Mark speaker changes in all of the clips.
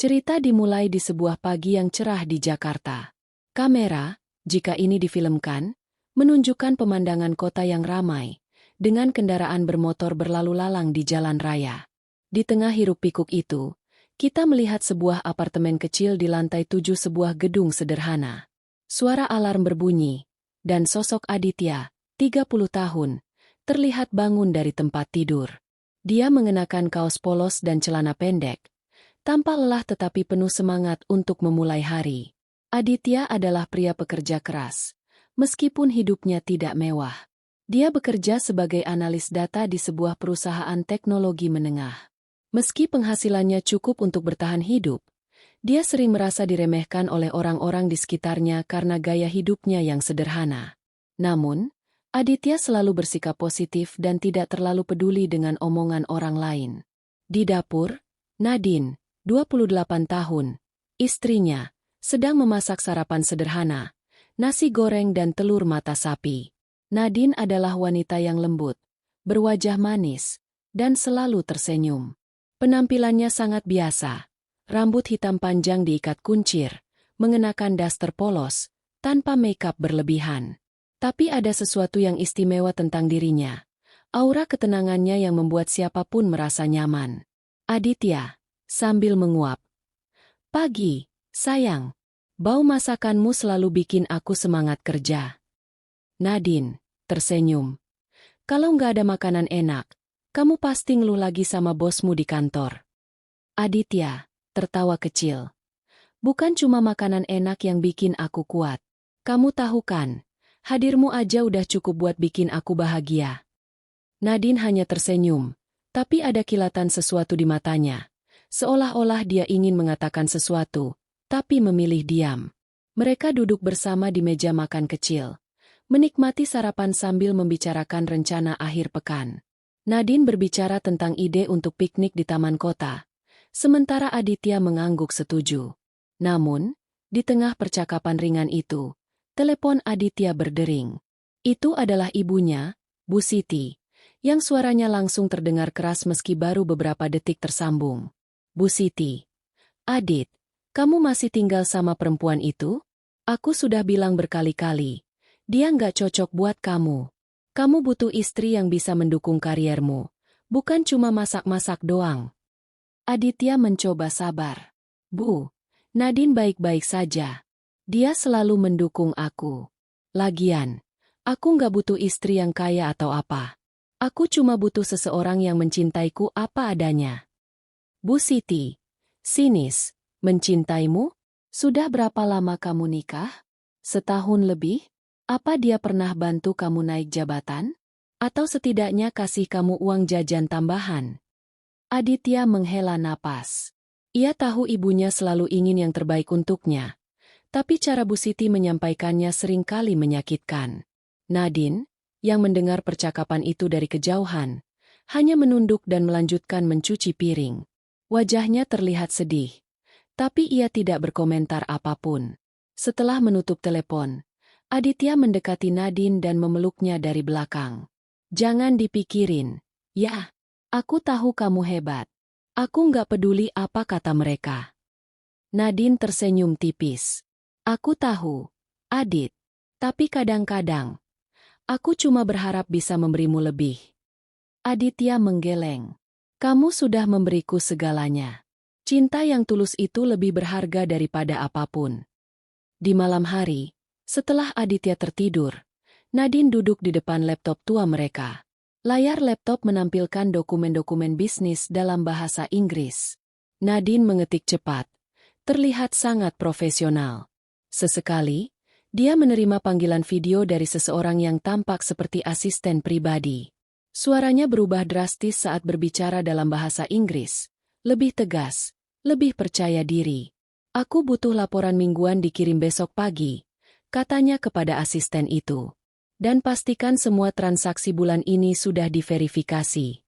Speaker 1: Cerita dimulai di sebuah pagi yang cerah di Jakarta. Kamera, jika ini difilmkan, menunjukkan pemandangan kota yang ramai, dengan kendaraan bermotor berlalu lalang di jalan raya. Di tengah hiruk-pikuk itu, kita melihat sebuah apartemen kecil di lantai 7 sebuah gedung sederhana. Suara alarm berbunyi, dan sosok Aditya, 30 tahun, terlihat bangun dari tempat tidur. Dia mengenakan kaos polos dan celana pendek, tampak lelah tetapi penuh semangat untuk memulai hari. Aditya adalah pria pekerja keras, meskipun hidupnya tidak mewah. Dia bekerja sebagai analis data di sebuah perusahaan teknologi menengah. Meski penghasilannya cukup untuk bertahan hidup, dia sering merasa diremehkan oleh orang-orang di sekitarnya karena gaya hidupnya yang sederhana. Namun, Aditya selalu bersikap positif dan tidak terlalu peduli dengan omongan orang lain. Di dapur, Nadine, 28 tahun, istrinya, sedang memasak sarapan sederhana, nasi goreng dan telur mata sapi. Nadine adalah wanita yang lembut, berwajah manis, dan selalu tersenyum. Penampilannya sangat biasa, rambut hitam panjang diikat kuncir, mengenakan daster polos, tanpa makeup berlebihan. Tapi ada sesuatu yang istimewa tentang dirinya, aura ketenangannya yang membuat siapapun merasa nyaman. Aditya, sambil menguap. Pagi, sayang. Bau masakanmu selalu bikin aku semangat kerja. Nadine, tersenyum. Kalau nggak ada makanan enak, kamu pasti ngeluh lagi sama bosmu di kantor. Aditya, tertawa kecil. Bukan cuma makanan enak yang bikin aku kuat. Kamu tahu kan, hadirmu aja udah cukup buat bikin aku bahagia. Nadine hanya tersenyum, tapi ada kilatan sesuatu di matanya. Seolah-olah dia ingin mengatakan sesuatu, tapi memilih diam. Mereka duduk bersama di meja makan kecil, menikmati sarapan sambil membicarakan rencana akhir pekan. Nadine berbicara tentang ide untuk piknik di taman kota, sementara Aditya mengangguk setuju. Namun, di tengah percakapan ringan itu, telepon Aditya berdering. Itu adalah ibunya, Bu Siti, yang suaranya langsung terdengar keras meski baru beberapa detik tersambung. Bu Siti, Adit, kamu masih tinggal sama perempuan itu? Aku sudah bilang berkali-kali, dia nggak cocok buat kamu. Kamu butuh istri yang bisa mendukung kariermu, bukan cuma masak-masak doang. Aditya mencoba sabar. Bu, Nadine baik-baik saja. Dia selalu mendukung aku. Lagian, aku nggak butuh istri yang kaya atau apa. Aku cuma butuh seseorang yang mencintaiku apa adanya. Bu Siti, sinis, mencintaimu? Sudah berapa lama kamu nikah? Setahun lebih? Apa dia pernah bantu kamu naik jabatan? Atau setidaknya kasih kamu uang jajan tambahan? Aditya menghela napas. Ia tahu ibunya selalu ingin yang terbaik untuknya, tapi cara Bu Siti menyampaikannya seringkali menyakitkan. Nadine, yang mendengar percakapan itu dari kejauhan, hanya menunduk dan melanjutkan mencuci piring. Wajahnya terlihat sedih, tapi ia tidak berkomentar apapun. Setelah menutup telepon, Aditya mendekati Nadine dan memeluknya dari belakang. Jangan dipikirin, ya, aku tahu kamu hebat. Aku nggak peduli apa kata mereka. Nadine tersenyum tipis. Aku tahu, Adit, tapi kadang-kadang, aku cuma berharap bisa memberimu lebih. Aditya menggeleng. Kamu sudah memberiku segalanya. Cinta yang tulus itu lebih berharga daripada apapun. Di malam hari, setelah Aditya tertidur, Nadine duduk di depan laptop tua mereka. Layar laptop menampilkan dokumen-dokumen bisnis dalam bahasa Inggris. Nadine mengetik cepat, terlihat sangat profesional. Sesekali, dia menerima panggilan video dari seseorang yang tampak seperti asisten pribadi. Suaranya berubah drastis saat berbicara dalam bahasa Inggris, lebih tegas, lebih percaya diri. Aku butuh laporan mingguan dikirim besok pagi, katanya kepada asisten itu. Dan pastikan semua transaksi bulan ini sudah diverifikasi.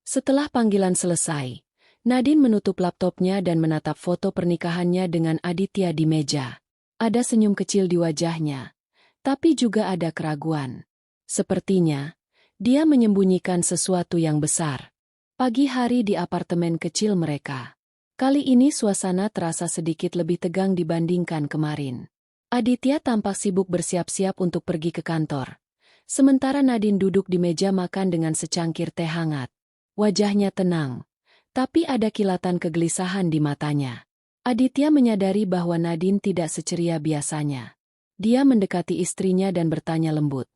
Speaker 1: Setelah panggilan selesai, Nadine menutup laptopnya dan menatap foto pernikahannya dengan Aditya di meja. Ada senyum kecil di wajahnya, tapi juga ada keraguan. Sepertinya, dia menyembunyikan sesuatu yang besar. Pagi hari di apartemen kecil mereka. Kali ini suasana terasa sedikit lebih tegang dibandingkan kemarin. Aditya tampak sibuk bersiap-siap untuk pergi ke kantor. Sementara Nadine duduk di meja makan dengan secangkir teh hangat. Wajahnya tenang, tapi ada kilatan kegelisahan di matanya. Aditya menyadari bahwa Nadine tidak seceria biasanya. Dia mendekati istrinya dan bertanya lembut.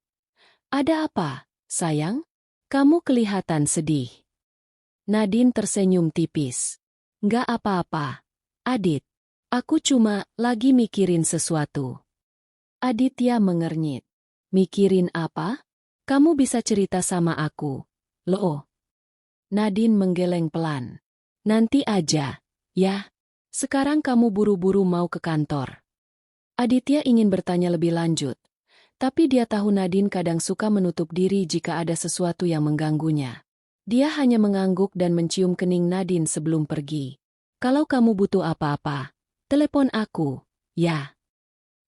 Speaker 1: "Ada apa, sayang? Kamu kelihatan sedih." Nadine tersenyum tipis. "Nggak apa-apa, Adit. Aku cuma lagi mikirin sesuatu." Aditya mengernyit. "Mikirin apa? Kamu bisa cerita sama aku, loh." Nadine menggeleng pelan. "Nanti aja, ya. Sekarang kamu buru-buru mau ke kantor." Aditya ingin bertanya lebih lanjut, tapi dia tahu Nadine kadang suka menutup diri jika ada sesuatu yang mengganggunya. Dia hanya mengangguk dan mencium kening Nadine sebelum pergi. "Kalau kamu butuh apa-apa, telepon aku, ya."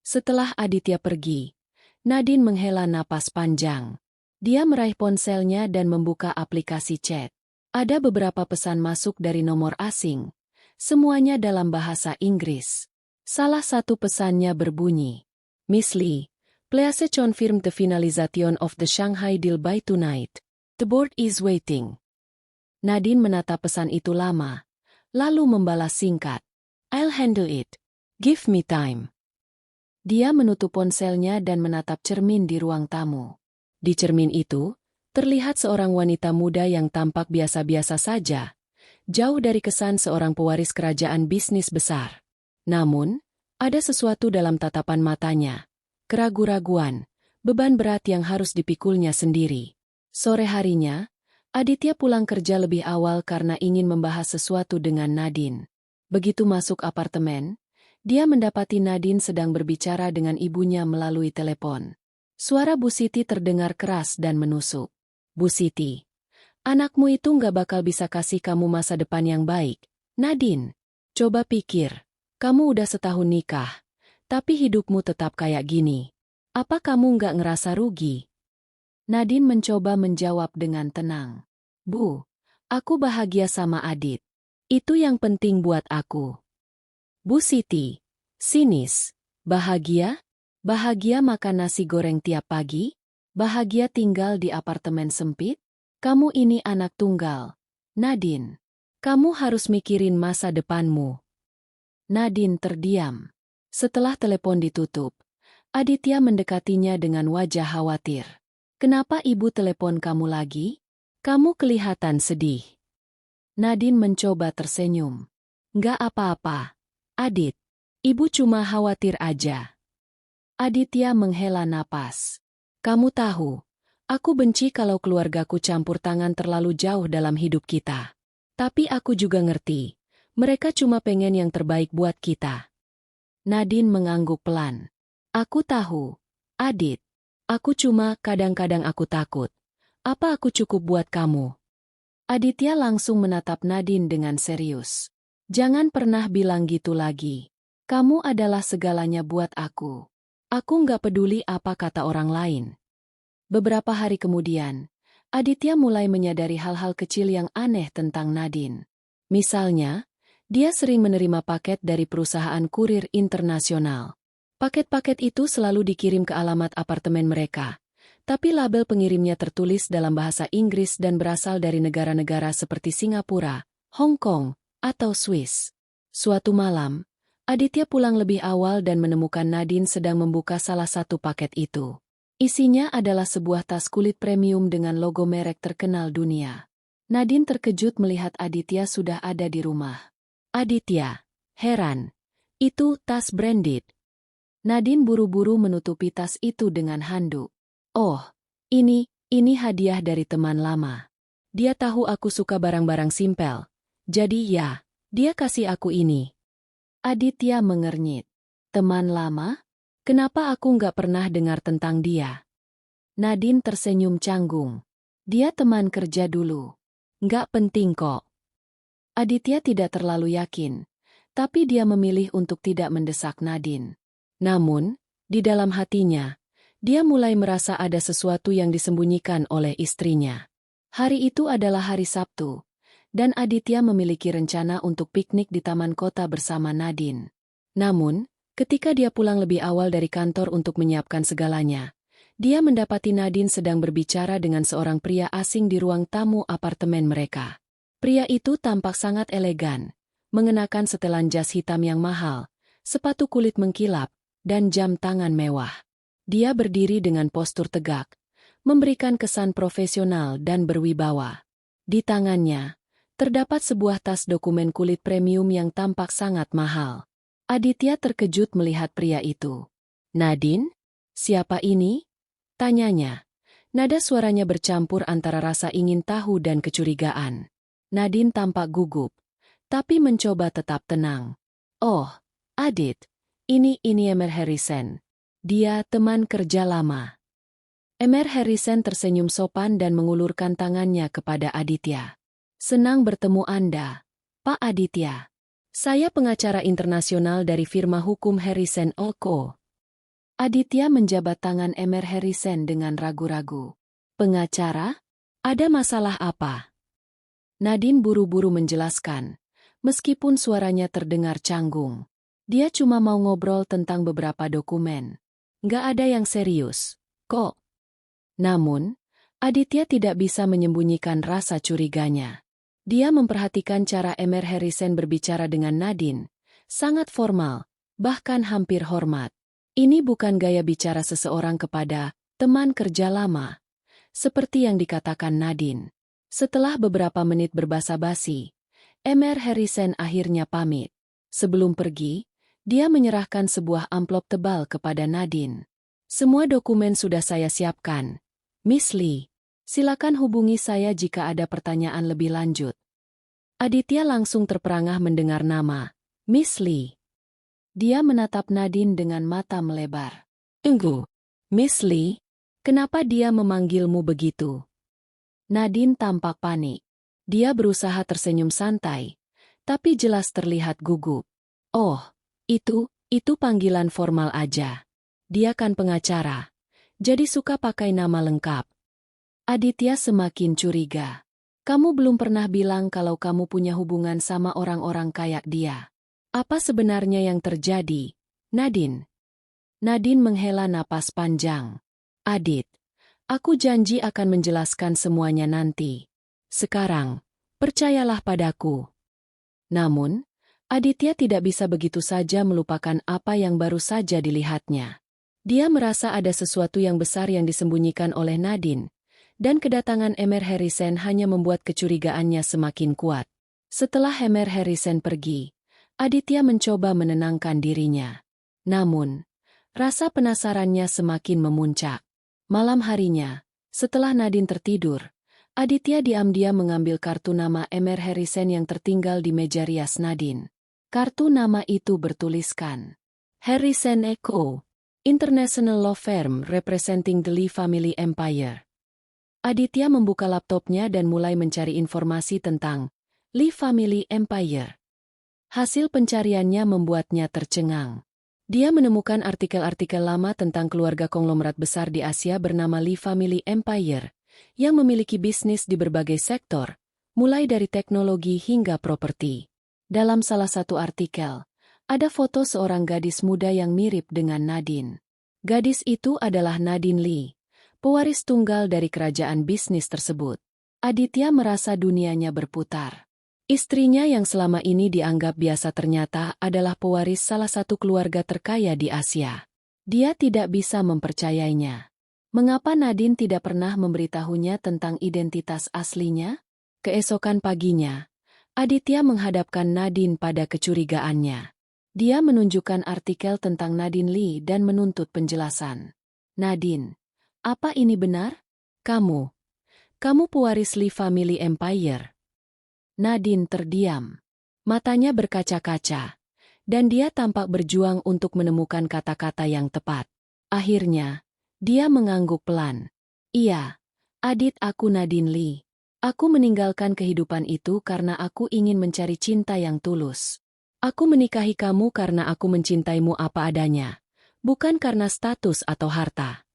Speaker 1: Setelah Aditya pergi, Nadine menghela napas panjang. Dia meraih ponselnya dan membuka aplikasi chat. Ada beberapa pesan masuk dari nomor asing, semuanya dalam bahasa Inggris. Salah satu pesannya berbunyi, "Miss Lee, please confirm the finalization of the Shanghai deal by tonight. The board is waiting." Nadine menatap pesan itu lama, lalu membalas singkat, "I'll handle it. Give me time." Dia menutup ponselnya dan menatap cermin di ruang tamu. Di cermin itu, terlihat seorang wanita muda yang tampak biasa-biasa saja, jauh dari kesan seorang pewaris kerajaan bisnis besar. Namun, ada sesuatu dalam tatapan matanya, keraguan-raguan, beban berat yang harus dipikulnya sendiri. Sore harinya, Aditya pulang kerja lebih awal karena ingin membahas sesuatu dengan Nadine. Begitu masuk apartemen, dia mendapati Nadine sedang berbicara dengan ibunya melalui telepon. Suara Bu Siti terdengar keras dan menusuk. "Bu Siti, anakmu itu nggak bakal bisa kasih kamu masa depan yang baik. Nadine, coba pikir, kamu udah setahun nikah, tapi hidupmu tetap kayak gini. Apa kamu nggak ngerasa rugi?" Nadine mencoba menjawab dengan tenang. "Bu, aku bahagia sama Adit. Itu yang penting buat aku." Bu Siti, sinis. "Bahagia? Bahagia makan nasi goreng tiap pagi? Bahagia tinggal di apartemen sempit? Kamu ini anak tunggal. Nadine, kamu harus mikirin masa depanmu." Nadine terdiam. Setelah telepon ditutup, Aditya mendekatinya dengan wajah khawatir. "Kenapa ibu telepon kamu lagi? Kamu kelihatan sedih." Nadine mencoba tersenyum. "Nggak apa-apa, Adit. Ibu cuma khawatir aja." Aditya menghela napas. "Kamu tahu, aku benci kalau keluargaku campur tangan terlalu jauh dalam hidup kita. Tapi aku juga ngerti, mereka cuma pengen yang terbaik buat kita." Nadine mengangguk pelan. "Aku tahu, Adit. Aku cuma kadang-kadang aku takut. Apa aku cukup buat kamu?" Aditya langsung menatap Nadine dengan serius. "Jangan pernah bilang gitu lagi. Kamu adalah segalanya buat aku. Aku nggak peduli apa kata orang lain." Beberapa hari kemudian, Aditya mulai menyadari hal-hal kecil yang aneh tentang Nadine. Misalnya, dia sering menerima paket dari perusahaan kurir internasional. Paket-paket itu selalu dikirim ke alamat apartemen mereka, tapi label pengirimnya tertulis dalam bahasa Inggris dan berasal dari negara-negara seperti Singapura, Hong Kong, atau Swiss. Suatu malam, Aditya pulang lebih awal dan menemukan Nadine sedang membuka salah satu paket itu. Isinya adalah sebuah tas kulit premium dengan logo merek terkenal dunia. Nadine terkejut melihat Aditya sudah ada di rumah. Aditya heran. "Itu tas branded." Nadine buru-buru menutupi tas itu dengan handuk. "Oh, ini hadiah dari teman lama. Dia tahu aku suka barang-barang simpel. Jadi ya, dia kasih aku ini." Aditya mengernyit. "Teman lama? Kenapa aku nggak pernah dengar tentang dia?" Nadine tersenyum canggung. "Dia teman kerja dulu. Nggak penting kok." Aditya tidak terlalu yakin, tapi dia memilih untuk tidak mendesak Nadine. Namun, di dalam hatinya, dia mulai merasa ada sesuatu yang disembunyikan oleh istrinya. Hari itu adalah hari Sabtu, dan Aditya memiliki rencana untuk piknik di taman kota bersama Nadine. Namun, ketika dia pulang lebih awal dari kantor untuk menyiapkan segalanya, dia mendapati Nadine sedang berbicara dengan seorang pria asing di ruang tamu apartemen mereka. Pria itu tampak sangat elegan, mengenakan setelan jas hitam yang mahal, sepatu kulit mengkilap, dan jam tangan mewah. Dia berdiri dengan postur tegak, memberikan kesan profesional dan berwibawa. Di tangannya, terdapat sebuah tas dokumen kulit premium yang tampak sangat mahal. Aditya terkejut melihat pria itu. "Nadine? Siapa ini?" tanyanya. Nada suaranya bercampur antara rasa ingin tahu dan kecurigaan. Nadine tampak gugup, tapi mencoba tetap tenang. "Oh, Adit, ini Emer Harrison. Dia teman kerja lama." Emer Harrison tersenyum sopan dan mengulurkan tangannya kepada Aditya. "Senang bertemu Anda, Pak Aditya. Saya pengacara internasional dari firma hukum Harrison & Co." Aditya menjabat tangan Emer Harrison dengan ragu-ragu. "Pengacara? Ada masalah apa?" Nadine buru-buru menjelaskan, meskipun suaranya terdengar canggung. Dia cuma mau ngobrol tentang beberapa dokumen. Nggak ada yang serius, kok. Namun, Aditya tidak bisa menyembunyikan rasa curiganya. Dia memperhatikan cara Emer Harrison berbicara dengan Nadine, sangat formal, bahkan hampir hormat. Ini bukan gaya bicara seseorang kepada teman kerja lama, seperti yang dikatakan Nadine. Setelah beberapa menit berbasa-basi, Emer Harrison akhirnya pamit. Sebelum pergi, dia menyerahkan sebuah amplop tebal kepada Nadine. "Semua dokumen sudah saya siapkan, Miss Lee. Silakan hubungi saya jika ada pertanyaan lebih lanjut." Aditya langsung terperangah mendengar nama, Miss Lee. Dia menatap Nadine dengan mata melebar. "Tunggu, Miss Lee, kenapa dia memanggilmu begitu?" Nadine tampak panik. Dia berusaha tersenyum santai, tapi jelas terlihat gugup. "Oh, itu panggilan formal aja. Dia kan pengacara, jadi suka pakai nama lengkap." Aditya semakin curiga. "Kamu belum pernah bilang kalau kamu punya hubungan sama orang-orang kayak dia. Apa sebenarnya yang terjadi, Nadine?" Nadine menghela napas panjang. "Adit, aku janji akan menjelaskan semuanya nanti. Sekarang, percayalah padaku." Namun, Aditya tidak bisa begitu saja melupakan apa yang baru saja dilihatnya. Dia merasa ada sesuatu yang besar yang disembunyikan oleh Nadine, dan kedatangan Emer Harrison hanya membuat kecurigaannya semakin kuat. Setelah Emer Harrison pergi, Aditya mencoba menenangkan dirinya. Namun, rasa penasarannya semakin memuncak. Malam harinya, setelah Nadine tertidur, Aditya diam-diam mengambil kartu nama Emer Harrison yang tertinggal di meja rias Nadine. Kartu nama itu bertuliskan, "Harrison & Co., International Law Firm representing the Lee Family Empire." Aditya membuka laptopnya dan mulai mencari informasi tentang Lee Family Empire. Hasil pencariannya membuatnya tercengang. Dia menemukan artikel-artikel lama tentang keluarga konglomerat besar di Asia bernama Lee Family Empire, yang memiliki bisnis di berbagai sektor, mulai dari teknologi hingga properti. Dalam salah satu artikel, ada foto seorang gadis muda yang mirip dengan Nadine. Gadis itu adalah Nadine Lee, pewaris tunggal dari kerajaan bisnis tersebut. Aditya merasa dunianya berputar. Istrinya yang selama ini dianggap biasa ternyata adalah pewaris salah satu keluarga terkaya di Asia. Dia tidak bisa mempercayainya. Mengapa Nadine tidak pernah memberitahunya tentang identitas aslinya? Keesokan paginya, Aditya menghadapkan Nadine pada kecurigaannya. Dia menunjukkan artikel tentang Nadine Lee dan menuntut penjelasan. "Nadine, apa ini benar? Kamu pewaris Lee Family Empire?" Nadine terdiam. Matanya berkaca-kaca, dan dia tampak berjuang untuk menemukan kata-kata yang tepat. Akhirnya, dia mengangguk pelan. "Iya, Adit, aku Nadine Lee. Aku meninggalkan kehidupan itu karena aku ingin mencari cinta yang tulus. Aku menikahi kamu karena aku mencintaimu apa adanya, bukan karena status atau harta."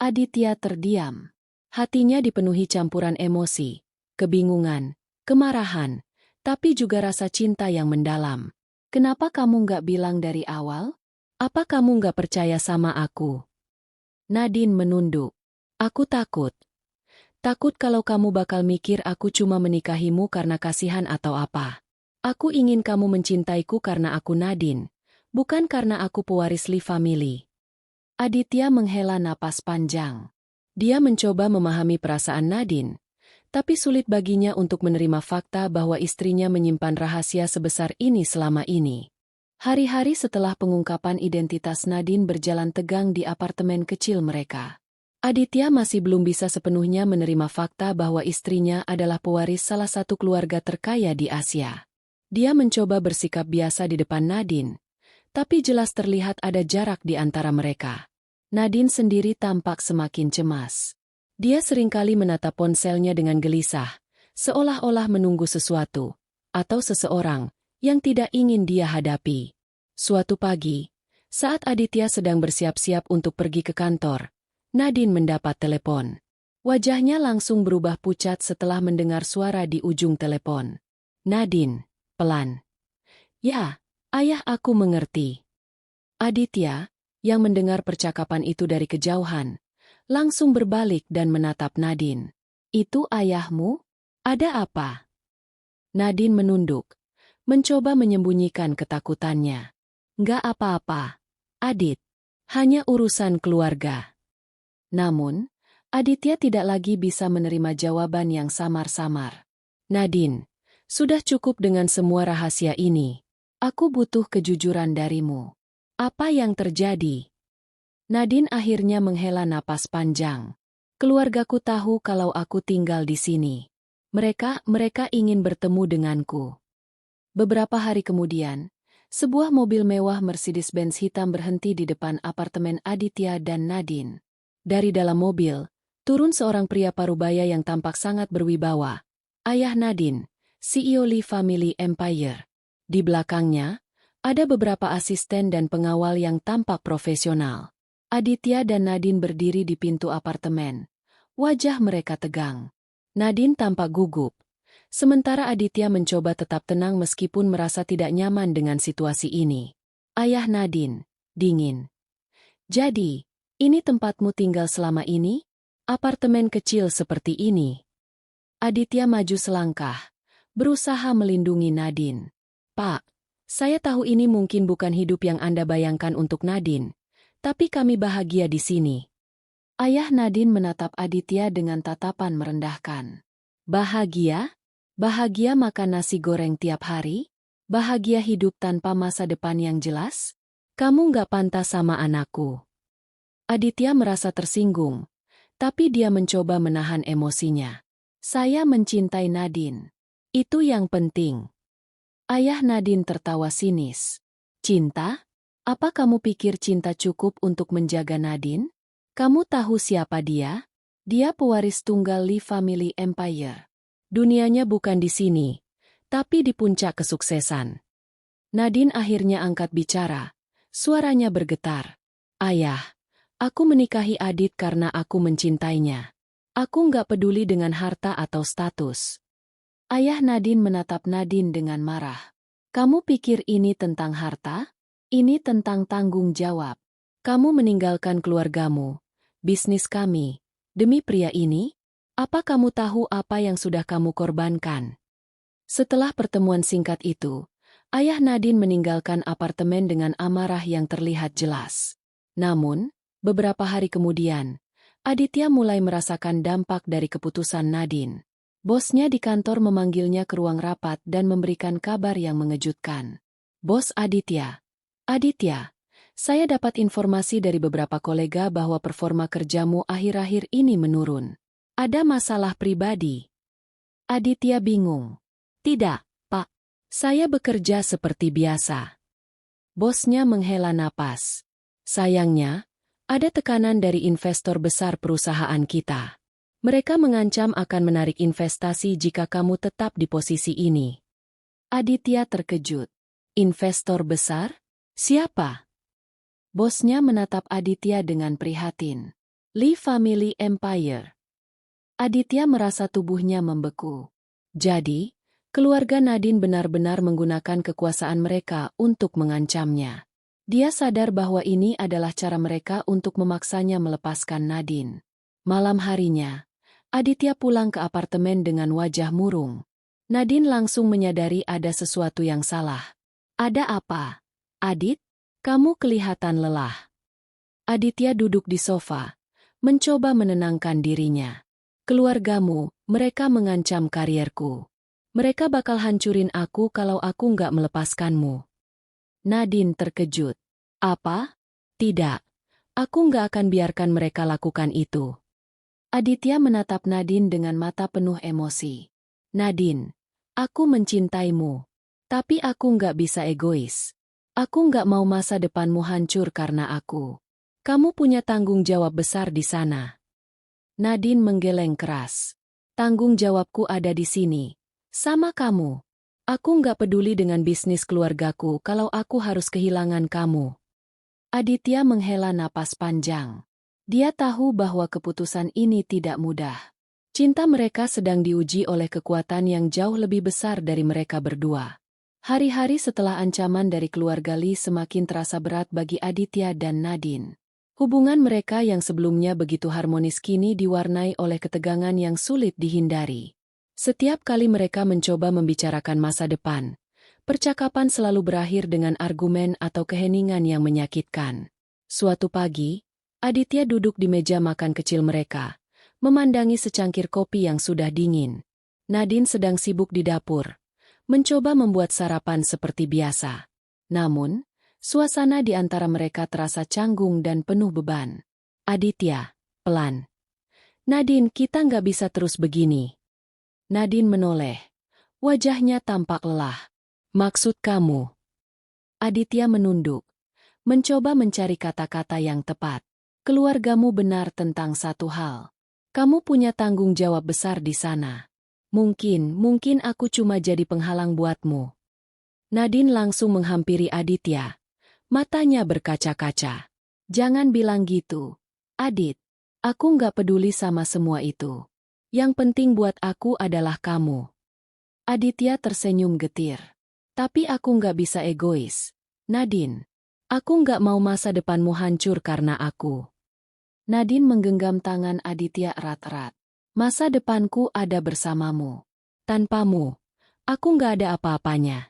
Speaker 1: Aditya terdiam. Hatinya dipenuhi campuran emosi, kebingungan, kemarahan, tapi juga rasa cinta yang mendalam. Kenapa kamu nggak bilang dari awal? Apa kamu nggak percaya sama aku? Nadine menunduk. Aku takut. Takut kalau kamu bakal mikir aku cuma menikahimu karena kasihan atau apa. Aku ingin kamu mencintaiku karena aku Nadine, bukan karena aku pewaris Lee family. Aditya menghela napas panjang. Dia mencoba memahami perasaan Nadine, tapi sulit baginya untuk menerima fakta bahwa istrinya menyimpan rahasia sebesar ini selama ini. Hari-hari setelah pengungkapan identitas Nadine berjalan tegang di apartemen kecil mereka. Aditya masih belum bisa sepenuhnya menerima fakta bahwa istrinya adalah pewaris salah satu keluarga terkaya di Asia. Dia mencoba bersikap biasa di depan Nadine, tapi jelas terlihat ada jarak di antara mereka. Nadine sendiri tampak semakin cemas. Dia seringkali menatap ponselnya dengan gelisah, seolah-olah menunggu sesuatu, atau seseorang, yang tidak ingin dia hadapi. Suatu pagi, saat Aditya sedang bersiap-siap untuk pergi ke kantor, Nadine mendapat telepon. Wajahnya langsung berubah pucat setelah mendengar suara di ujung telepon. Nadine, pelan. Ya, ayah aku mengerti. Aditya, yang mendengar percakapan itu dari kejauhan, langsung berbalik dan menatap Nadine. Itu ayahmu? Ada apa? Nadine menunduk, mencoba menyembunyikan ketakutannya. Nggak apa-apa, Adit. Hanya urusan keluarga. Namun, Aditya tidak lagi bisa menerima jawaban yang samar-samar. Nadine, sudah cukup dengan semua rahasia ini. Aku butuh kejujuran darimu. Apa yang terjadi? Nadine akhirnya menghela napas panjang. Keluargaku tahu kalau aku tinggal di sini. Mereka ingin bertemu denganku. Beberapa hari kemudian, sebuah mobil mewah Mercedes-Benz hitam berhenti di depan apartemen Aditya dan Nadine. Dari dalam mobil, turun seorang pria parubaya yang tampak sangat berwibawa. Ayah Nadine, CEO Lee Family Empire. Di belakangnya, ada beberapa asisten dan pengawal yang tampak profesional. Aditya dan Nadine berdiri di pintu apartemen. Wajah mereka tegang. Nadine tampak gugup. Sementara Aditya mencoba tetap tenang meskipun merasa tidak nyaman dengan situasi ini. Ayah Nadine, dingin. Jadi, ini tempatmu tinggal selama ini? Apartemen kecil seperti ini. Aditya maju selangkah, berusaha melindungi Nadine. Pak, saya tahu ini mungkin bukan hidup yang Anda bayangkan untuk Nadine. Tapi kami bahagia di sini. Ayah Nadine menatap Aditya dengan tatapan merendahkan. Bahagia? Bahagia makan nasi goreng tiap hari? Bahagia hidup tanpa masa depan yang jelas? Kamu nggak pantas sama anakku. Aditya merasa tersinggung, tapi dia mencoba menahan emosinya. Saya mencintai Nadine. Itu yang penting. Ayah Nadine tertawa sinis. Cinta? Apa kamu pikir cinta cukup untuk menjaga Nadine? Kamu tahu siapa dia? Dia pewaris tunggal Lee Family Empire. Dunianya bukan di sini, tapi di puncak kesuksesan. Nadine akhirnya angkat bicara. Suaranya bergetar. Ayah, aku menikahi Adit karena aku mencintainya. Aku nggak peduli dengan harta atau status. Ayah Nadine menatap Nadine dengan marah. Kamu pikir ini tentang harta? Ini tentang tanggung jawab. Kamu meninggalkan keluargamu, bisnis kami, demi pria ini? Apa kamu tahu apa yang sudah kamu korbankan? Setelah pertemuan singkat itu, ayah Nadine meninggalkan apartemen dengan amarah yang terlihat jelas. Namun, beberapa hari kemudian, Aditya mulai merasakan dampak dari keputusan Nadine. Bosnya di kantor memanggilnya ke ruang rapat dan memberikan kabar yang mengejutkan. Bos Aditya, saya dapat informasi dari beberapa kolega bahwa performa kerjamu akhir-akhir ini menurun. Ada masalah pribadi? Aditya bingung. Tidak, Pak. Saya bekerja seperti biasa. Bosnya menghela napas. Sayangnya, ada tekanan dari investor besar perusahaan kita. Mereka mengancam akan menarik investasi jika kamu tetap di posisi ini. Aditya terkejut. Investor besar? Siapa? Bosnya menatap Aditya dengan prihatin. Lee Family Empire. Aditya merasa tubuhnya membeku. Jadi, Keluarga Nadine benar-benar menggunakan kekuasaan mereka untuk mengancamnya. Dia sadar bahwa ini adalah cara mereka untuk memaksanya melepaskan Nadine. Malam harinya, Aditya pulang ke apartemen dengan wajah murung. Nadine langsung menyadari ada sesuatu yang salah. Ada apa? Adit, kamu kelihatan lelah. Aditya duduk di sofa, mencoba menenangkan dirinya. Keluargamu, mereka mengancam karierku. Mereka bakal hancurin aku kalau aku nggak melepaskanmu. Nadine terkejut. Apa? Tidak. Aku nggak akan biarkan mereka lakukan itu. Aditya menatap Nadine dengan mata penuh emosi. Nadine, aku mencintaimu. Tapi aku nggak bisa egois. Aku nggak mau masa depanmu hancur karena aku. Kamu punya tanggung jawab besar di sana. Nadine menggeleng keras. Tanggung jawabku ada di sini. Sama kamu. Aku nggak peduli dengan bisnis keluargaku kalau aku harus kehilangan kamu. Aditya menghela napas panjang. Dia tahu bahwa keputusan ini tidak mudah. Cinta mereka sedang diuji oleh kekuatan yang jauh lebih besar dari mereka berdua. Hari-hari setelah ancaman dari keluarga Lee semakin terasa berat bagi Aditya dan Nadine. Hubungan mereka yang sebelumnya begitu harmonis kini diwarnai oleh ketegangan yang sulit dihindari. Setiap kali mereka mencoba membicarakan masa depan, percakapan selalu berakhir dengan argumen atau keheningan yang menyakitkan. Suatu pagi, Aditya duduk di meja makan kecil mereka, memandangi secangkir kopi yang sudah dingin. Nadine sedang sibuk di dapur, mencoba membuat sarapan seperti biasa. Namun, suasana di antara mereka terasa canggung dan penuh beban. Aditya, pelan. Nadine, kita nggak bisa terus begini. Nadine menoleh. Wajahnya tampak lelah. Maksud kamu? Aditya menunduk, mencoba mencari kata-kata yang tepat. Keluargamu benar tentang satu hal. Kamu punya tanggung jawab besar di sana. Mungkin aku cuma jadi penghalang buatmu. Nadine langsung menghampiri Aditya. Matanya berkaca-kaca. Jangan bilang gitu. Adit, aku nggak peduli sama semua itu. Yang penting buat aku adalah kamu. Aditya tersenyum getir. Tapi aku nggak bisa egois. Nadine, aku nggak mau masa depanmu hancur karena aku. Nadine menggenggam tangan Aditya erat-erat. Masa depanku ada bersamamu. Tanpamu, aku nggak ada apa-apanya.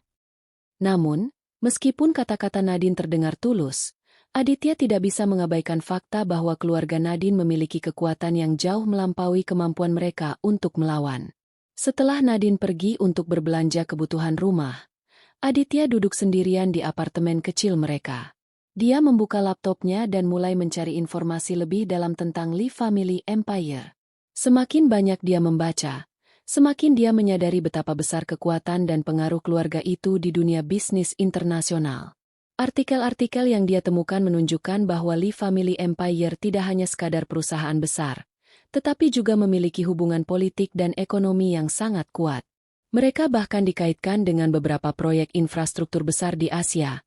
Speaker 1: Namun, meskipun kata-kata Nadine terdengar tulus, Aditya tidak bisa mengabaikan fakta bahwa keluarga Nadine memiliki kekuatan yang jauh melampaui kemampuan mereka untuk melawan. Setelah Nadine pergi untuk berbelanja kebutuhan rumah, Aditya duduk sendirian di apartemen kecil mereka. Dia membuka laptopnya dan mulai mencari informasi lebih dalam tentang Lee Family Empire. Semakin banyak dia membaca, semakin dia menyadari betapa besar kekuatan dan pengaruh keluarga itu di dunia bisnis internasional. Artikel-artikel yang dia temukan menunjukkan bahwa Lee Family Empire tidak hanya sekadar perusahaan besar, tetapi juga memiliki hubungan politik dan ekonomi yang sangat kuat. Mereka bahkan dikaitkan dengan beberapa proyek infrastruktur besar di Asia,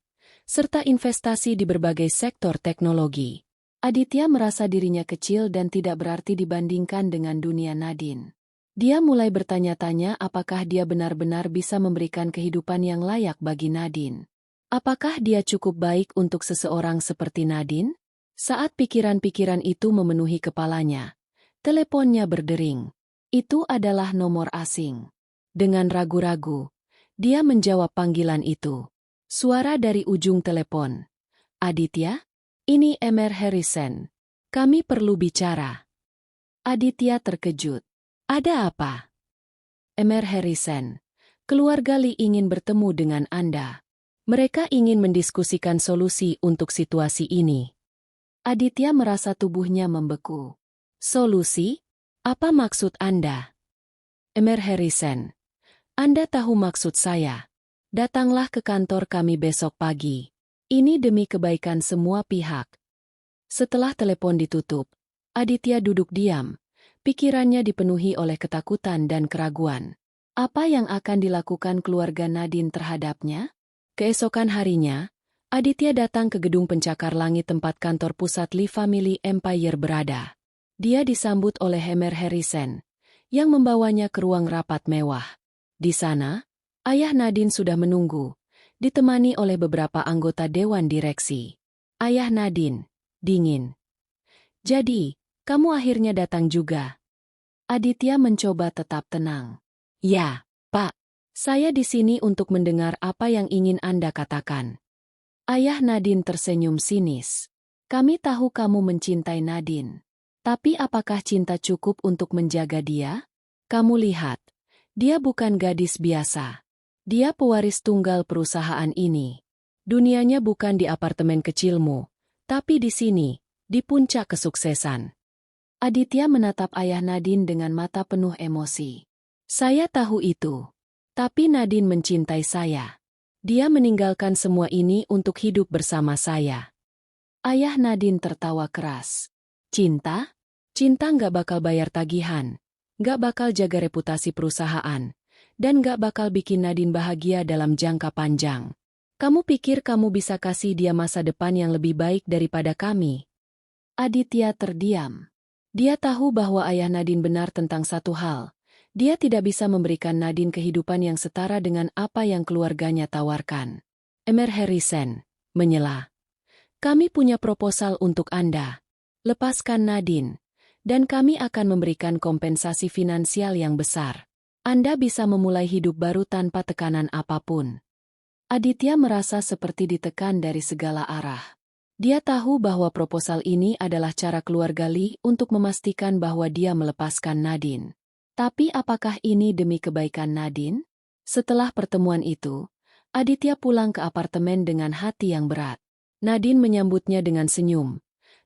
Speaker 1: serta investasi di berbagai sektor teknologi. Aditya merasa dirinya kecil dan tidak berarti dibandingkan dengan dunia Nadine. Dia mulai bertanya-tanya apakah dia benar-benar bisa memberikan kehidupan yang layak bagi Nadine. Apakah dia cukup baik untuk seseorang seperti Nadine? Saat pikiran-pikiran itu memenuhi kepalanya, teleponnya berdering. Itu adalah nomor asing. Dengan ragu-ragu, dia menjawab panggilan itu. Suara dari ujung telepon. Aditya? Ini Emer Harrison. Kami perlu bicara. Aditya terkejut. Ada apa? Emer Harrison. Keluarga Lee ingin bertemu dengan Anda. Mereka ingin mendiskusikan solusi untuk situasi ini. Aditya merasa tubuhnya membeku. Solusi? Apa maksud Anda? Emer Harrison. Anda tahu maksud saya. Datanglah ke kantor kami besok pagi. Ini demi kebaikan semua pihak. Setelah telepon ditutup, Aditya duduk diam. Pikirannya dipenuhi oleh ketakutan dan keraguan. Apa yang akan dilakukan keluarga Nadine terhadapnya? Keesokan harinya, Aditya datang ke gedung pencakar langit tempat kantor pusat Lee Family Empire berada. Dia disambut oleh Emer Harrison, yang membawanya ke ruang rapat mewah. Di sana, ayah Nadine sudah menunggu, ditemani oleh beberapa anggota dewan direksi. Ayah Nadine, dingin. Jadi, kamu akhirnya datang juga. Aditya mencoba tetap tenang. Ya, Pak. Saya di sini untuk mendengar apa yang ingin Anda katakan. Ayah Nadine tersenyum sinis. Kami tahu kamu mencintai Nadine. Tapi apakah cinta cukup untuk menjaga dia? Kamu lihat, dia bukan gadis biasa. Dia pewaris tunggal perusahaan ini. Dunianya bukan di apartemen kecilmu, tapi di sini, di puncak kesuksesan. Aditya menatap ayah Nadine dengan mata penuh emosi. Saya tahu itu. Tapi Nadine mencintai saya. Dia meninggalkan semua ini untuk hidup bersama saya. Ayah Nadine tertawa keras. Cinta? Cinta nggak bakal bayar tagihan, nggak bakal jaga reputasi perusahaan, dan nggak bakal bikin Nadine bahagia dalam jangka panjang. Kamu pikir kamu bisa kasih dia masa depan yang lebih baik daripada kami? Aditya terdiam. Dia tahu bahwa ayah Nadine benar tentang satu hal. Dia tidak bisa memberikan Nadine kehidupan yang setara dengan apa yang keluarganya tawarkan. Emer Harrison menyela. Kami punya proposal untuk Anda. Lepaskan Nadine, dan kami akan memberikan kompensasi finansial yang besar. Anda bisa memulai hidup baru tanpa tekanan apapun. Aditya merasa seperti ditekan dari segala arah. Dia tahu bahwa proposal ini adalah cara keluarga Lee untuk memastikan bahwa dia melepaskan Nadine. Tapi apakah ini demi kebaikan Nadine? Setelah pertemuan itu, Aditya pulang ke apartemen dengan hati yang berat. Nadine menyambutnya dengan senyum.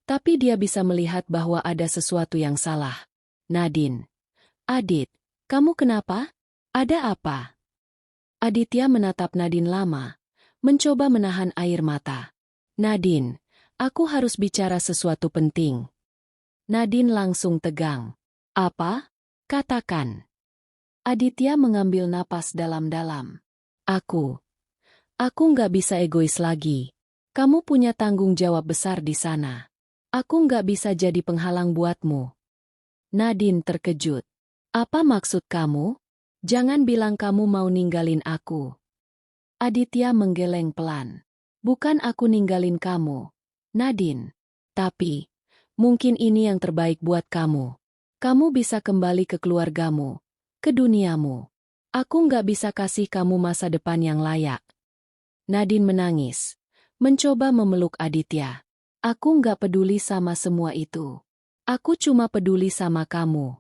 Speaker 1: Tapi dia bisa melihat bahwa ada sesuatu yang salah. Nadine. Adit, kamu kenapa? Ada apa? Aditya menatap Nadine lama, mencoba menahan air mata. Nadine, aku harus bicara sesuatu penting. Nadine langsung tegang. Apa? Katakan. Aditya mengambil napas dalam-dalam. Aku nggak bisa egois lagi. Kamu punya tanggung jawab besar di sana. Aku nggak bisa jadi penghalang buatmu. Nadine terkejut. Apa maksud kamu? Jangan bilang kamu mau ninggalin aku. Aditya menggeleng pelan. Bukan aku ninggalin kamu, Nadine. Tapi, mungkin ini yang terbaik buat kamu. Kamu bisa kembali ke keluargamu, ke duniamu. Aku nggak bisa kasih kamu masa depan yang layak. Nadine menangis, mencoba memeluk Aditya. Aku nggak peduli sama semua itu. Aku cuma peduli sama kamu.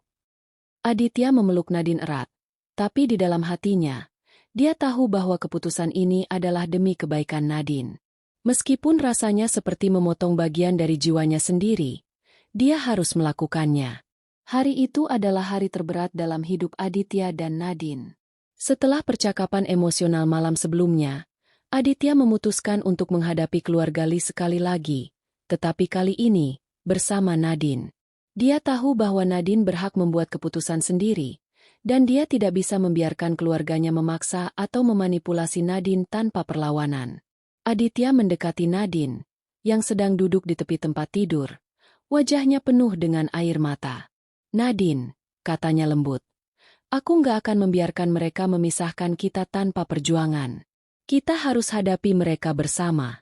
Speaker 1: Aditya memeluk Nadine erat, tapi di dalam hatinya, dia tahu bahwa keputusan ini adalah demi kebaikan Nadine. Meskipun rasanya seperti memotong bagian dari jiwanya sendiri, dia harus melakukannya. Hari itu adalah hari terberat dalam hidup Aditya dan Nadine. Setelah percakapan emosional malam sebelumnya, Aditya memutuskan untuk menghadapi keluarga Lee sekali lagi, tetapi kali ini, bersama Nadine. Dia tahu bahwa Nadine berhak membuat keputusan sendiri, dan dia tidak bisa membiarkan keluarganya memaksa atau memanipulasi Nadine tanpa perlawanan. Aditya mendekati Nadine, yang sedang duduk di tepi tempat tidur. Wajahnya penuh dengan air mata. Nadine, katanya lembut. Aku nggak akan membiarkan mereka memisahkan kita tanpa perjuangan. Kita harus hadapi mereka bersama.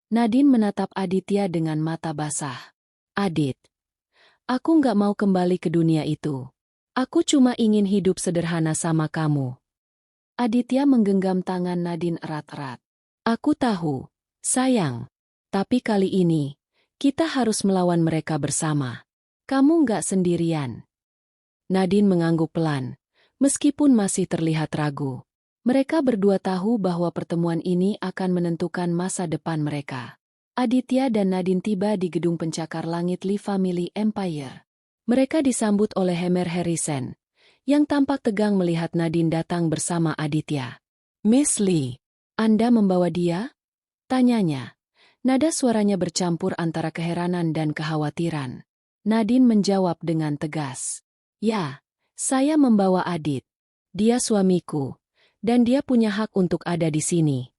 Speaker 1: Nadine menatap Aditya dengan mata basah. Adit, aku nggak mau kembali ke dunia itu. Aku cuma ingin hidup sederhana sama kamu. Aditya menggenggam tangan Nadine erat-erat. Aku tahu, sayang. Tapi kali ini, kita harus melawan mereka bersama. Kamu nggak sendirian. Nadine mengangguk pelan, meskipun masih terlihat ragu. Mereka berdua tahu bahwa pertemuan ini akan menentukan masa depan mereka. Aditya dan Nadine tiba di gedung pencakar langit Lee Family Empire. Mereka disambut oleh Emer Harrison, yang tampak tegang melihat Nadine datang bersama Aditya. Miss Lee, Anda membawa dia? Tanyanya. Nada suaranya bercampur antara keheranan dan kekhawatiran. Nadine menjawab dengan tegas. Ya, saya membawa Adit. Dia suamiku, dan dia punya hak untuk ada di sini.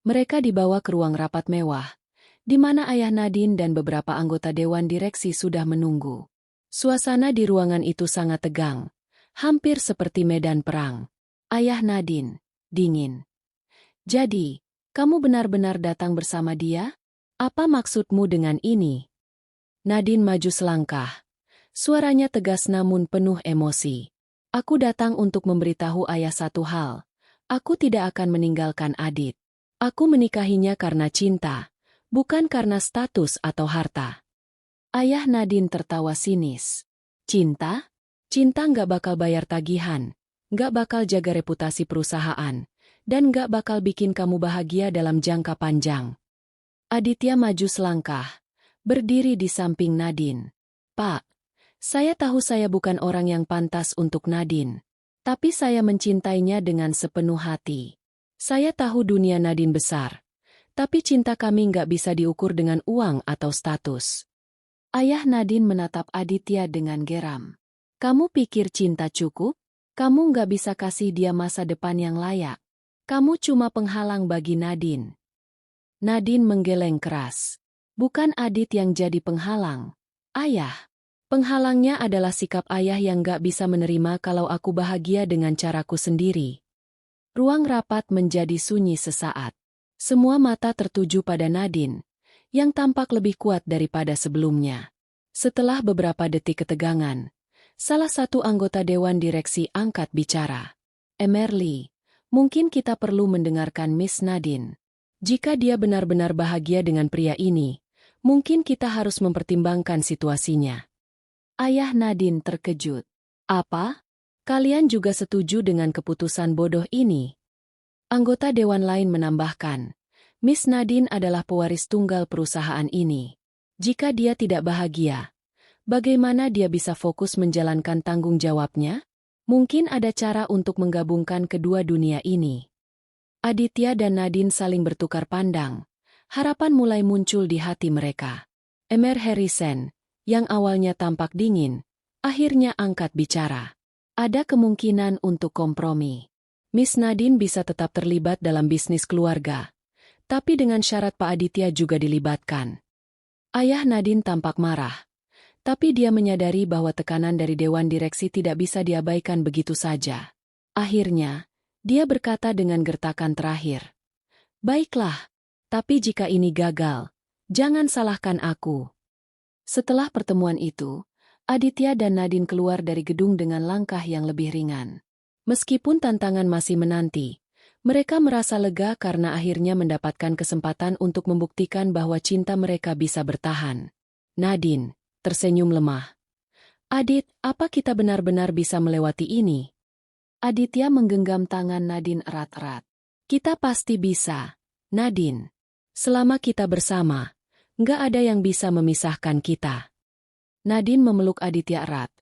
Speaker 1: Mereka dibawa ke ruang rapat mewah, di mana ayah Nadine dan beberapa anggota dewan direksi sudah menunggu. Suasana di ruangan itu sangat tegang, hampir seperti medan perang. Ayah Nadine, dingin. Jadi, kamu benar-benar datang bersama dia? Apa maksudmu dengan ini? Nadine maju selangkah. Suaranya tegas namun penuh emosi. Aku datang untuk memberitahu ayah satu hal. Aku tidak akan meninggalkan Adit. Aku menikahinya karena cinta, bukan karena status atau harta. Ayah Nadine tertawa sinis. Cinta? Cinta nggak bakal bayar tagihan, nggak bakal jaga reputasi perusahaan, dan nggak bakal bikin kamu bahagia dalam jangka panjang. Aditya maju selangkah, berdiri di samping Nadine. Pak, saya tahu saya bukan orang yang pantas untuk Nadine, tapi saya mencintainya dengan sepenuh hati. Saya tahu dunia Nadine besar, tapi cinta kami nggak bisa diukur dengan uang atau status. Ayah Nadine menatap Aditya dengan geram. Kamu pikir cinta cukup? Kamu nggak bisa kasih dia masa depan yang layak. Kamu cuma penghalang bagi Nadine. Nadine menggeleng keras. Bukan Adit yang jadi penghalang. Ayah. Penghalangnya adalah sikap ayah yang nggak bisa menerima kalau aku bahagia dengan caraku sendiri. Ruang rapat menjadi sunyi sesaat. Semua mata tertuju pada Nadine, yang tampak lebih kuat daripada sebelumnya. Setelah beberapa detik ketegangan, salah satu anggota Dewan Direksi angkat bicara. Emerly, mungkin kita perlu mendengarkan Miss Nadine. Jika dia benar-benar bahagia dengan pria ini, mungkin kita harus mempertimbangkan situasinya. Ayah Nadine terkejut. Apa? Kalian juga setuju dengan keputusan bodoh ini? Anggota Dewan lain menambahkan, Miss Nadine adalah pewaris tunggal perusahaan ini. Jika dia tidak bahagia, bagaimana dia bisa fokus menjalankan tanggung jawabnya? Mungkin ada cara untuk menggabungkan kedua dunia ini. Aditya dan Nadine saling bertukar pandang. Harapan mulai muncul di hati mereka. Emer Harrison, yang awalnya tampak dingin, akhirnya angkat bicara. Ada kemungkinan untuk kompromi. Miss Nadine bisa tetap terlibat dalam bisnis keluarga, tapi dengan syarat Pak Aditya juga dilibatkan. Ayah Nadine tampak marah, tapi dia menyadari bahwa tekanan dari Dewan Direksi tidak bisa diabaikan begitu saja. Akhirnya, dia berkata dengan gertakan terakhir. Baiklah, tapi jika ini gagal, jangan salahkan aku. Setelah pertemuan itu, Aditya dan Nadine keluar dari gedung dengan langkah yang lebih ringan. Meskipun tantangan masih menanti, mereka merasa lega karena akhirnya mendapatkan kesempatan untuk membuktikan bahwa cinta mereka bisa bertahan. Nadine tersenyum lemah. Adit, apa kita benar-benar bisa melewati ini? Aditya menggenggam tangan Nadine erat-erat. Kita pasti bisa, Nadine. Selama kita bersama, nggak ada yang bisa memisahkan kita. Nadine memeluk Aditya erat.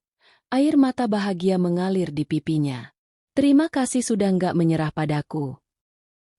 Speaker 1: Air mata bahagia mengalir di pipinya. Terima kasih sudah nggak menyerah padaku.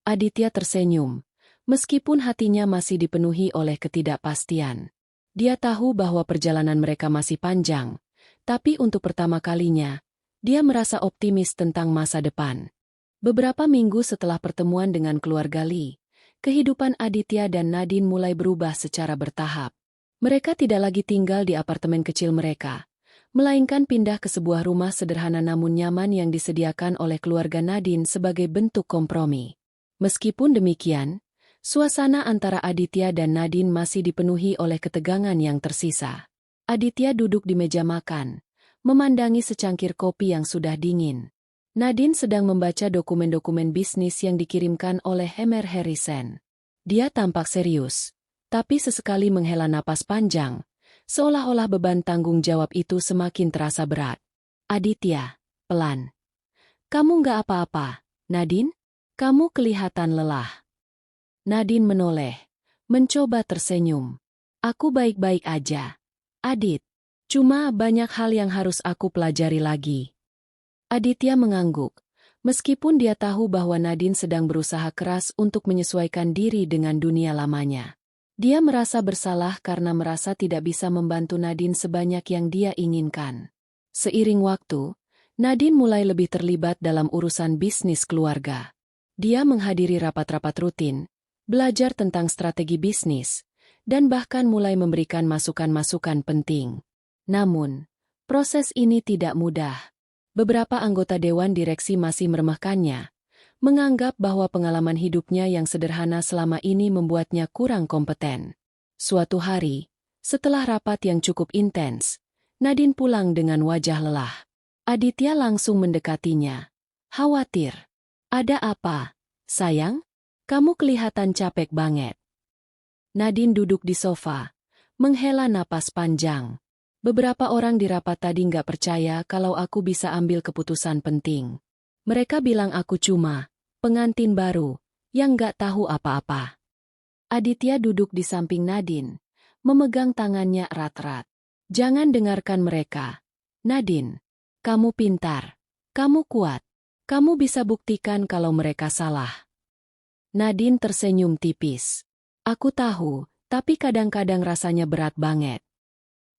Speaker 1: Aditya tersenyum, meskipun hatinya masih dipenuhi oleh ketidakpastian. Dia tahu bahwa perjalanan mereka masih panjang, tapi untuk pertama kalinya, dia merasa optimis tentang masa depan. Beberapa minggu setelah pertemuan dengan keluarga Lee, kehidupan Aditya dan Nadine mulai berubah secara bertahap. Mereka tidak lagi tinggal di apartemen kecil mereka, melainkan pindah ke sebuah rumah sederhana namun nyaman yang disediakan oleh keluarga Nadine sebagai bentuk kompromi. Meskipun demikian, suasana antara Aditya dan Nadine masih dipenuhi oleh ketegangan yang tersisa. Aditya duduk di meja makan, memandangi secangkir kopi yang sudah dingin. Nadine sedang membaca dokumen-dokumen bisnis yang dikirimkan oleh Emer Harrison. Dia tampak serius, tapi sesekali menghela napas panjang, seolah-olah beban tanggung jawab itu semakin terasa berat. Aditya, pelan. Kamu nggak apa-apa, Nadine? Kamu kelihatan lelah. Nadine menoleh, mencoba tersenyum. Aku baik-baik aja. Adit, cuma banyak hal yang harus aku pelajari lagi. Aditya mengangguk, meskipun dia tahu bahwa Nadine sedang berusaha keras untuk menyesuaikan diri dengan dunia lamanya. Dia merasa bersalah karena merasa tidak bisa membantu Nadine sebanyak yang dia inginkan. Seiring waktu, Nadine mulai lebih terlibat dalam urusan bisnis keluarga. Dia menghadiri rapat-rapat rutin, belajar tentang strategi bisnis, dan bahkan mulai memberikan masukan-masukan penting. Namun, proses ini tidak mudah. Beberapa anggota dewan direksi masih meremehkannya, menganggap bahwa pengalaman hidupnya yang sederhana selama ini membuatnya kurang kompeten. Suatu hari, setelah rapat yang cukup intens, Nadine pulang dengan wajah lelah. Aditya langsung mendekatinya. Khawatir. Ada apa, sayang? Kamu kelihatan capek banget. Nadine duduk di sofa, menghela napas panjang. Beberapa orang di rapat tadi nggak percaya kalau aku bisa ambil keputusan penting. Mereka bilang aku cuma pengantin baru yang nggak tahu apa-apa. Aditya duduk di samping Nadine, memegang tangannya erat-erat. Jangan dengarkan mereka. Nadine, kamu pintar. Kamu kuat. Kamu bisa buktikan kalau mereka salah. Nadine tersenyum tipis. Aku tahu, tapi kadang-kadang rasanya berat banget.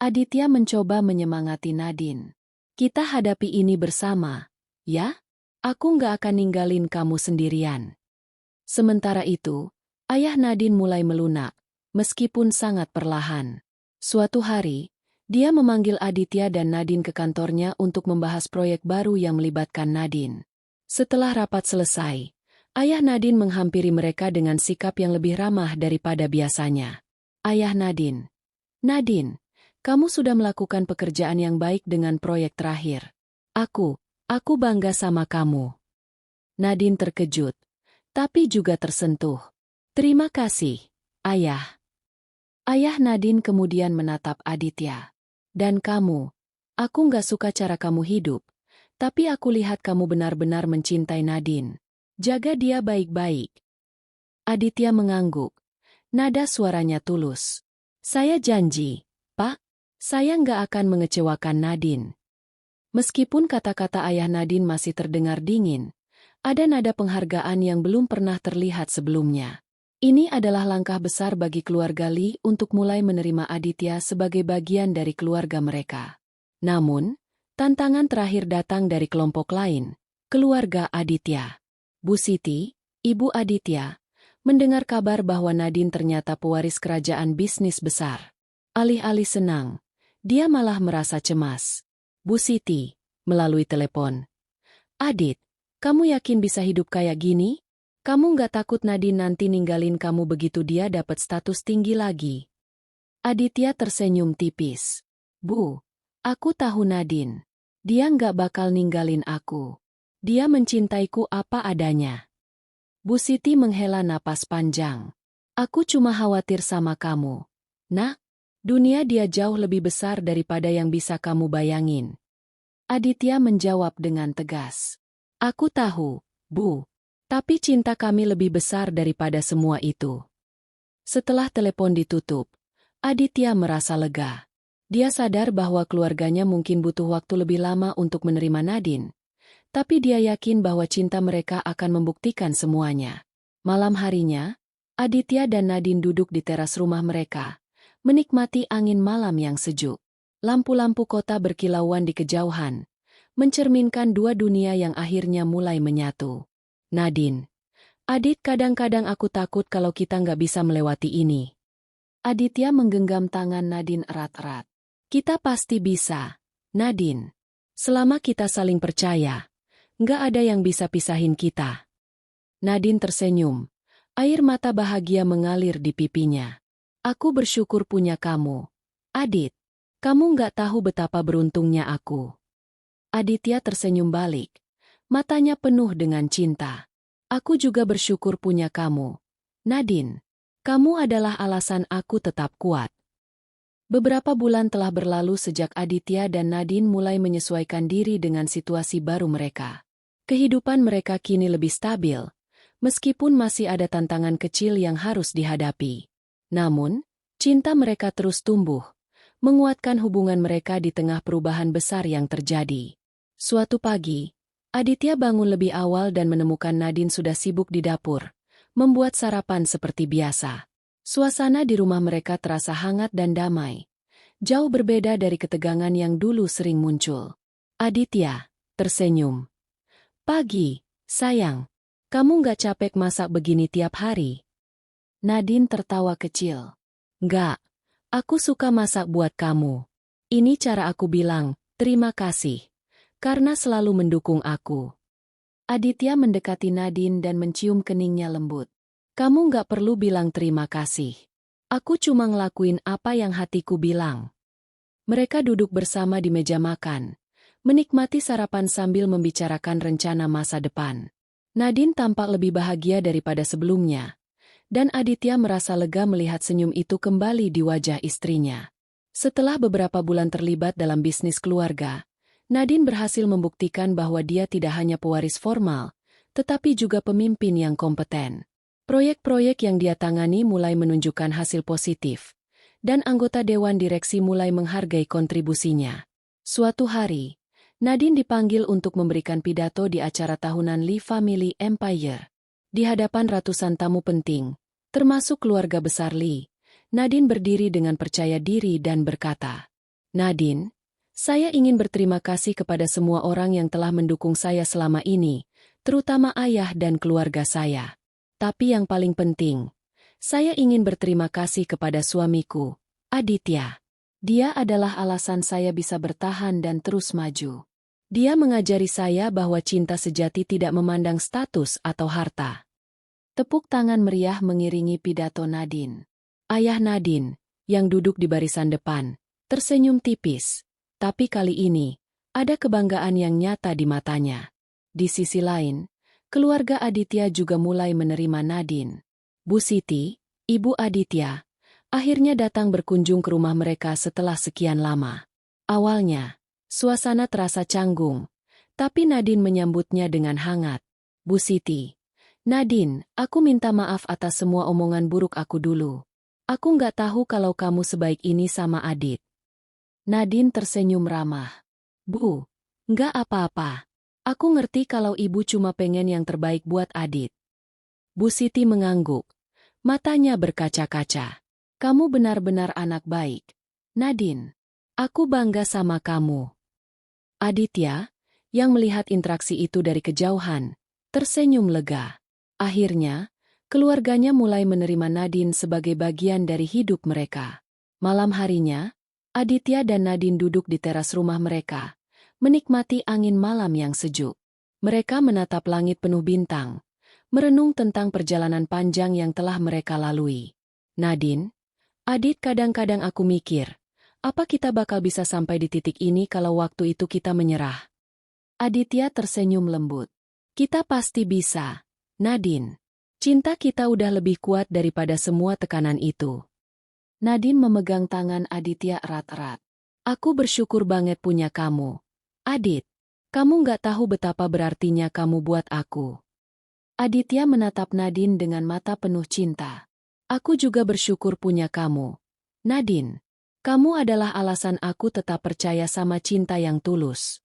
Speaker 1: Aditya mencoba menyemangati Nadine. Kita hadapi ini bersama, ya? Aku nggak akan ninggalin kamu sendirian. Sementara itu, ayah Nadine mulai melunak, meskipun sangat perlahan. Suatu hari, dia memanggil Aditya dan Nadine ke kantornya untuk membahas proyek baru yang melibatkan Nadine. Setelah rapat selesai, ayah Nadine menghampiri mereka dengan sikap yang lebih ramah daripada biasanya. Ayah Nadine, Nadine, kamu sudah melakukan pekerjaan yang baik dengan proyek terakhir. Aku bangga sama kamu. Nadine terkejut, tapi juga tersentuh. Terima kasih, ayah. Ayah Nadine kemudian menatap Aditya. Dan kamu, aku nggak suka cara kamu hidup, tapi aku lihat kamu benar-benar mencintai Nadine. Jaga dia baik-baik. Aditya mengangguk. Nada suaranya tulus. Saya janji, Pak, saya nggak akan mengecewakan Nadine. Meskipun kata-kata ayah Nadine masih terdengar dingin, ada nada penghargaan yang belum pernah terlihat sebelumnya. Ini adalah langkah besar bagi keluarga Lee untuk mulai menerima Aditya sebagai bagian dari keluarga mereka. Namun, tantangan terakhir datang dari kelompok lain, keluarga Aditya. Bu Siti, ibu Aditya, mendengar kabar bahwa Nadine ternyata pewaris kerajaan bisnis besar. Alih-alih senang, dia malah merasa cemas. Bu Siti, melalui telepon. Adit, kamu yakin bisa hidup kayak gini? Kamu nggak takut Nadine nanti ninggalin kamu begitu dia dapat status tinggi lagi? Aditya tersenyum tipis. Bu, aku tahu Nadine. Dia nggak bakal ninggalin aku. Dia mencintaiku apa adanya. Bu Siti menghela napas panjang. Aku cuma khawatir sama kamu. Nak, dunia dia jauh lebih besar daripada yang bisa kamu bayangin. Aditya menjawab dengan tegas. Aku tahu, Bu. Tapi cinta kami lebih besar daripada semua itu. Setelah telepon ditutup, Aditya merasa lega. Dia sadar bahwa keluarganya mungkin butuh waktu lebih lama untuk menerima Nadine. Tapi dia yakin bahwa cinta mereka akan membuktikan semuanya. Malam harinya, Aditya dan Nadine duduk di teras rumah mereka, menikmati angin malam yang sejuk. Lampu-lampu kota berkilauan di kejauhan, mencerminkan dua dunia yang akhirnya mulai menyatu. Nadine, Adit, kadang-kadang aku takut kalau kita nggak bisa melewati ini. Aditya menggenggam tangan Nadine erat-erat. Kita pasti bisa, Nadine. Selama kita saling percaya, nggak ada yang bisa pisahin kita. Nadine tersenyum. Air mata bahagia mengalir di pipinya. Aku bersyukur punya kamu. Adit, kamu nggak tahu betapa beruntungnya aku. Aditya tersenyum balik. Matanya penuh dengan cinta. Aku juga bersyukur punya kamu. Nadine, kamu adalah alasan aku tetap kuat. Beberapa bulan telah berlalu sejak Aditya dan Nadine mulai menyesuaikan diri dengan situasi baru mereka. Kehidupan mereka kini lebih stabil, meskipun masih ada tantangan kecil yang harus dihadapi. Namun, cinta mereka terus tumbuh, menguatkan hubungan mereka di tengah perubahan besar yang terjadi. Suatu pagi, Aditya bangun lebih awal dan menemukan Nadine sudah sibuk di dapur, membuat sarapan seperti biasa. Suasana di rumah mereka terasa hangat dan damai, jauh berbeda dari ketegangan yang dulu sering muncul. Aditya tersenyum. Pagi, sayang. Kamu nggak capek masak begini tiap hari? Nadine tertawa kecil. Nggak, aku suka masak buat kamu. Ini cara aku bilang, terima kasih. karena selalu mendukung aku. Aditya mendekati Nadine dan mencium keningnya lembut. Kamu nggak perlu bilang terima kasih. Aku cuma ngelakuin apa yang hatiku bilang. Mereka duduk bersama di meja makan, menikmati sarapan sambil membicarakan rencana masa depan. Nadine tampak lebih bahagia daripada sebelumnya, dan Aditya merasa lega melihat senyum itu kembali di wajah istrinya. Setelah beberapa bulan terlibat dalam bisnis keluarga, Nadine berhasil membuktikan bahwa dia tidak hanya pewaris formal, tetapi juga pemimpin yang kompeten. Proyek-proyek yang dia tangani mulai menunjukkan hasil positif, dan anggota dewan direksi mulai menghargai kontribusinya. Suatu hari, Nadine dipanggil untuk memberikan pidato di acara tahunan Lee Family Empire. Di hadapan ratusan tamu penting, termasuk keluarga besar Lee, Nadine berdiri dengan percaya diri dan berkata, "Nadine, saya ingin berterima kasih kepada semua orang yang telah mendukung saya selama ini, terutama ayah dan keluarga saya. Tapi yang paling penting, saya ingin berterima kasih kepada suamiku, Aditya. Dia adalah alasan saya bisa bertahan dan terus maju. Dia mengajari saya bahwa cinta sejati tidak memandang status atau harta." Tepuk tangan meriah mengiringi pidato Nadine. Ayah Nadine, yang duduk di barisan depan, tersenyum tipis. Tapi kali ini, ada kebanggaan yang nyata di matanya. Di sisi lain, keluarga Aditya juga mulai menerima Nadine. Bu Siti, ibu Aditya, akhirnya datang berkunjung ke rumah mereka setelah sekian lama. Awalnya, suasana terasa canggung, tapi Nadine menyambutnya dengan hangat. "Bu Siti, Nadine, aku minta maaf atas semua omongan buruk aku dulu. Aku nggak tahu kalau kamu sebaik ini sama Adit." Nadine tersenyum ramah. "Bu, nggak apa-apa. Aku ngerti kalau ibu cuma pengen yang terbaik buat Adit." Bu Siti mengangguk. Matanya berkaca-kaca. "Kamu benar-benar anak baik, Nadine. Aku bangga sama kamu." Aditya, yang melihat interaksi itu dari kejauhan, tersenyum lega. Akhirnya, keluarganya mulai menerima Nadine sebagai bagian dari hidup mereka. Malam harinya, Aditya dan Nadine duduk di teras rumah mereka, menikmati angin malam yang sejuk. Mereka menatap langit penuh bintang, merenung tentang perjalanan panjang yang telah mereka lalui. "Nadine, Adit, kadang-kadang aku mikir, apa kita bakal bisa sampai di titik ini kalau waktu itu kita menyerah?" Aditya tersenyum lembut. "Kita pasti bisa, Nadine. Cinta kita udah lebih kuat daripada semua tekanan itu." Nadine memegang tangan Aditya erat-erat. "Aku bersyukur banget punya kamu, Adit. Kamu nggak tahu betapa berartinya kamu buat aku." Aditya menatap Nadine dengan mata penuh cinta. "Aku juga bersyukur punya kamu, Nadine. Kamu adalah alasan aku tetap percaya sama cinta yang tulus."